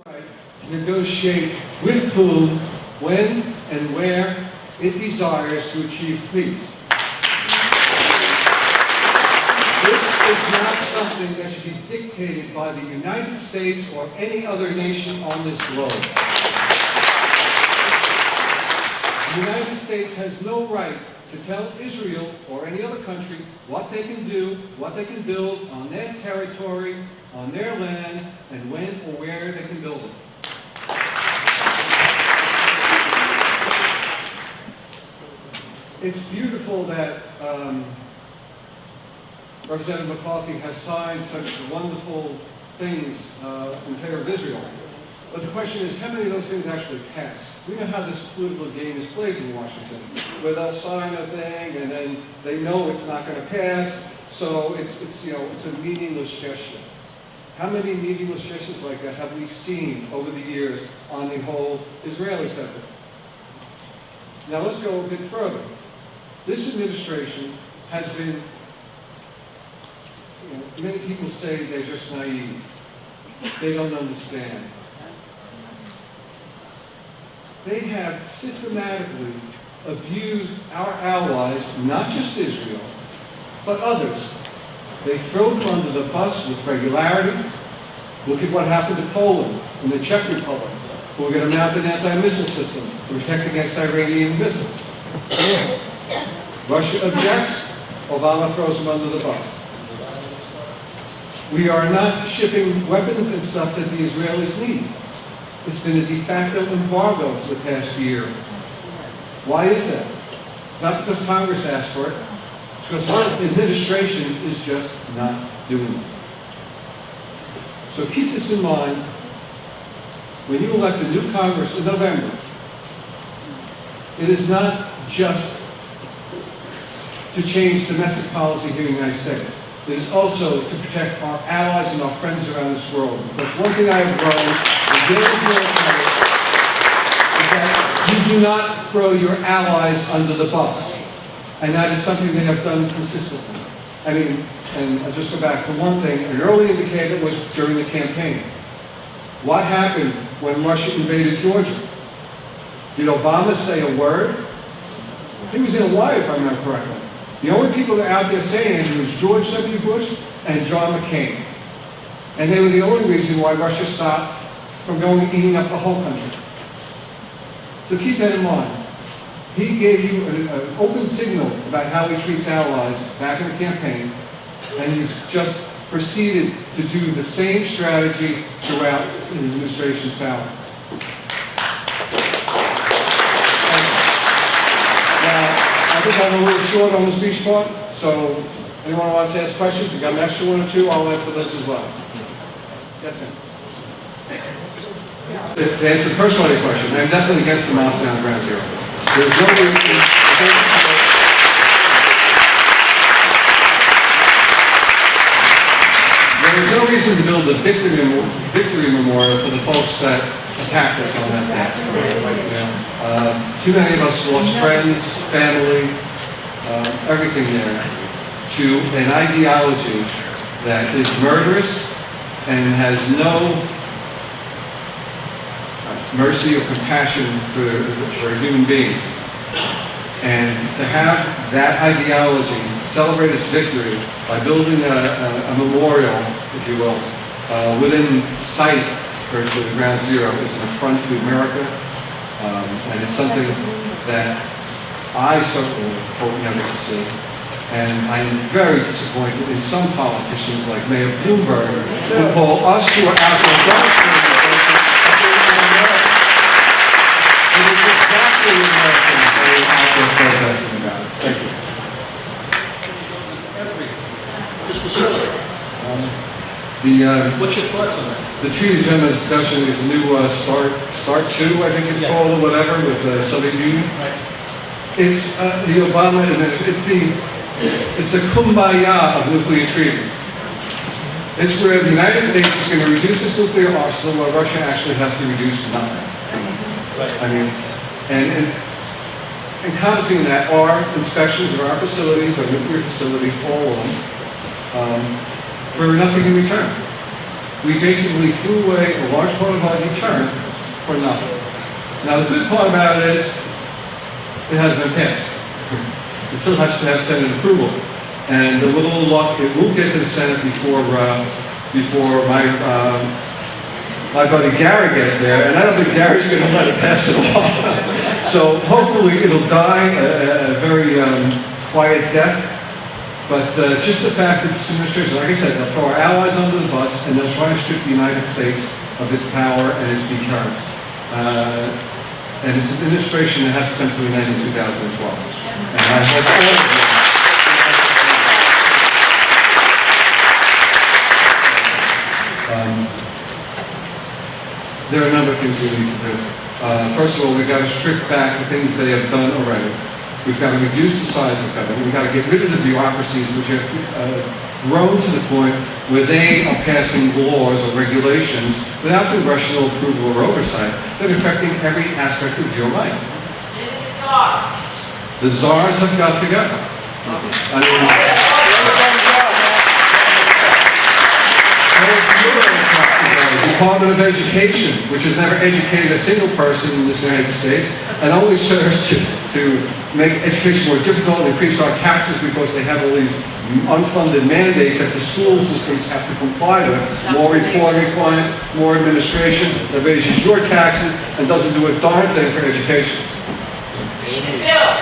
right to negotiate with whom, when, and where it desires to achieve peace. This is not something that should be dictated by the United States or any other nation on this globe. The United States has no right to tell Israel or any other country what they can do, what they can build on their territory, on their land, and when or where they can build it. It's beautiful that Representative McCarthy has signed such wonderful things in favor of Israel. But the question is, how many of those things actually pass? We know how this political game is played in Washington, where they'll sign a thing and then they know it's not going to pass, so it's a meaningless gesture. How many meaningless gestures like that have we seen over the years on the whole Israeli subject? Now let's go a bit further. This administration has been, many people say they're just naive. They don't understand. They have systematically abused our allies, not just Israel, but others. They throw them under the bus with regularity. Look at what happened to Poland and the Czech Republic, who are going to mount an anti-missile system to protect against Iranian missiles. Russia objects, Obama throws them under the bus. We are not shipping weapons and stuff that the Israelis need. It's been a de facto embargo for the past year. Why is that? It's not because Congress asked for it. It's because our administration is just not doing it. So keep this in mind. When you elect a new Congress in November, it is not just to change domestic policy here in the United States. It is also to protect our allies and our friends around this world. Because one thing I have learned is that you do not throw your allies under the bus. And that is something they have done consistently. I mean, and I'll just go back to one thing. An early indicator was during the campaign. What happened when Russia invaded Georgia? Did Obama say a word? He was in Hawaii, if I remember correctly. The only people that are out there saying it was George W. Bush and John McCain. And they were the only reason why Russia stopped from going and eating up the whole country. So keep that in mind. He gave you an open signal about how he treats allies back in the campaign, and he's just proceeded to do the same strategy throughout his administration's power. I think I'm a little short on the speech part, so anyone who wants to ask questions, you got an extra one or two, I'll answer those as well. Yes, ma'am. To answer the first part of your question, I'm definitely against the milestone ground zero. There's no reason. There is no reason to build a victory memorial for the folks that attacked us on that day. Too many of us lost friends, family, everything there, to an ideology that is murderous and has no mercy or compassion for human beings. And to have that ideology celebrate its victory by building a memorial, if you will, within sight virtually of ground zero is an affront to America. And it's something that I certainly hope never to see. And I am very disappointed in some politicians like Mayor Bloomberg who call us who are out there demonstrating it is exactly the Americans that are out there protesting about it. Thank you. Mr. Siller, what's your thoughts on that? The treaty agenda discussion is a new start 2, I think it's called, or whatever, with the Soviet Union. Right. It's the Obama administration. It's the kumbaya of nuclear treaties. It's where the United States is going to reduce its nuclear arsenal, while Russia actually has to reduce nothing. Right. I mean, and encompassing that are inspections of our facilities, our nuclear facilities, all of them, for nothing in return. we basically threw away a large part of our return for nothing. Now, the good part about it is, it has been passed. It still has to have Senate approval. And a little luck, it will get to the Senate before my buddy Gary gets there, and I don't think Gary's going to let it pass at all. So hopefully it'll die a very quiet death. But just the fact that this administration, like I said, they'll throw our allies under the bus, and they'll try to strip the United States of its power and its deterrence. And it's an administration that has to come to an end in 2012. And I hope all of you. There are a number of things we need to do. First of all, we've got to strip back the things they have done already. We've got to reduce the size of government. We've got to get rid of the bureaucracies which have grown to the point where they are passing laws or regulations without congressional approval or oversight that are affecting every aspect of your life. The czars have got to go. The Department of Education, which has never educated a single person in the United States, and only serves to make education more difficult and increase our taxes because they have all these unfunded mandates that the school systems have to comply with. More reporting requirements, more administration that raises your taxes and doesn't do a darn thing for education. Read the bill.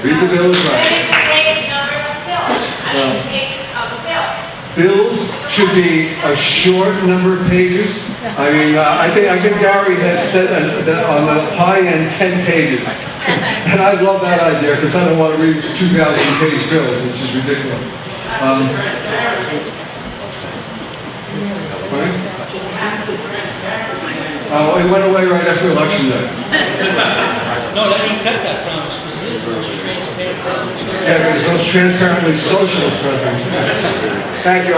Read the bill is right. Read the page number of the bill. I mean, the pages of the bill. Bills should be a short number of pages. I mean, I think Gary has said that on the high end 10 pages. And I love that idea because I don't want to read 2,000-page bills. This is ridiculous. It went away right after Election Day. No, that means cut that promise. Yeah, there's no transparently socialist president. Thank you.